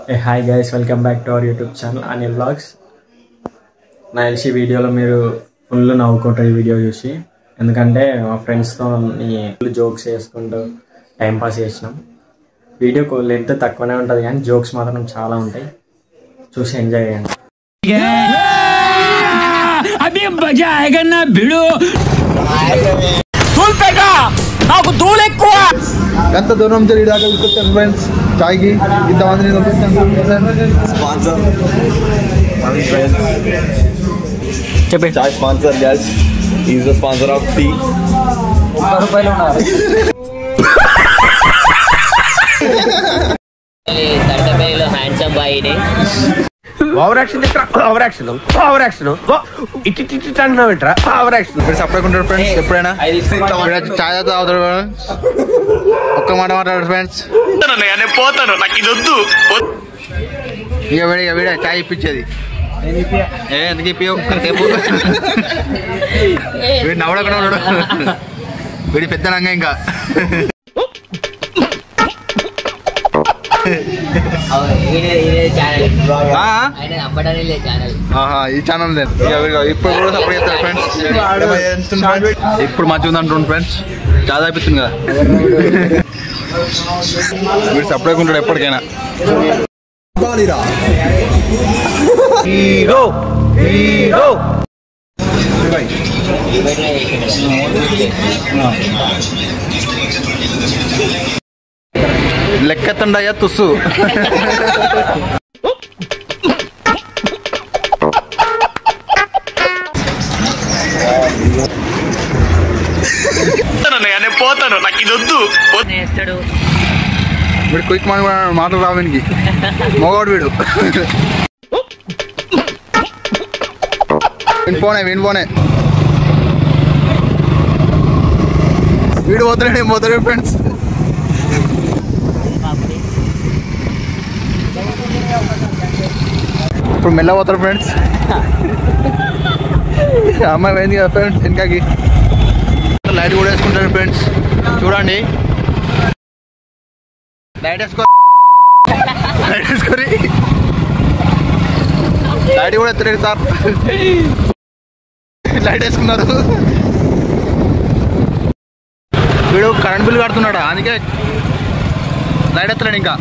Hi guys, welcome back to our YouTube channel Anil vlogs. నా తెలిసి వీడియోలో మీరు ఫుల్ నవ్వుకుంటారు ఈ వీడియో చూసి. ఎందుకంటే మా ఫ్రెండ్స్తో ఫుల్ జోక్స్ చేసుకుంటూ టైంపాస్ చేసినాం. వీడియో లెంత్ తక్కువనే ఉంటుంది కానీ జోక్స్ మాత్రం చాలా ఉంటాయి. చూసి ఎంజాయ్ చేయండి. నాకు దూలు ఎక్కువ. ఎంత దూరం నుంచి దాకా తీసుకొచ్చాను ఫ్రెండ్స్ చాయ్కి. ఇంతమంది చెప్పే చాయ్ sponsor gas is the sponsor of tea. రూపాయలు ఉన్నారు హ్యాండ్సమ్ బాయ్ని over action over action over action ఇటు అంటున్నావు ఏంట్రా ఓవర్ యాక్షన్. సపరేట్ ఉంటారు ఫ్రెండ్స్. ఎప్పుడైనా చాయ్ తాగుతారు ఒక్క మాట మాట్లాడారు ఫ్రెండ్స్. పోతాను నాకు ఇది వద్దు. ఇక వీడ చాయ్ ఇప్పించేది ఎందుకు ఇప్పియవు వీడు నవ్వడకుండా ఉన్నాడు. వీడి పెద్ద నంగా ఇంకా ఈ ఛానల్ లేదు. ఇప్పుడు కూడా సపరేట్ చేస్తారు ఫ్రెండ్స్. ఇప్పుడు మంచిగా ఉంది అంటుండ్రు ఫ్రెండ్స్. చాలా అయిపోతుంది కదా వీడు సపరేట్ ఉంటాడు ఎప్పటికైనా. హీరో హీరో లెక్కెత్తండయ్యా తుస్సు. పోతాను నాకు ఇది వద్దు. వీడు క్విక్ మాటలు రావడానికి మొగోడు వీడు. వినిపోనే వీడు పోతాడు ఫ్రెండ్స్. ఇప్పుడు మెల్ల పోతారు ఫ్రెండ్స్. అమ్మాయి పోయింది కదా ఫ్రెండ్స్ వెనకకి. లైట్ కూడా వేసుకుంటారు ఫ్రెండ్స్. చూడండి లైట్ వేసుకోరి లైట్ కూడా ఎత్తలేదు సార్. లైట్ వేసుకున్నారు. వీడు కరెంట్ బిల్ కడుతున్నాడా అందుకే లైట్ ఎత్తలేడు ఇంకా.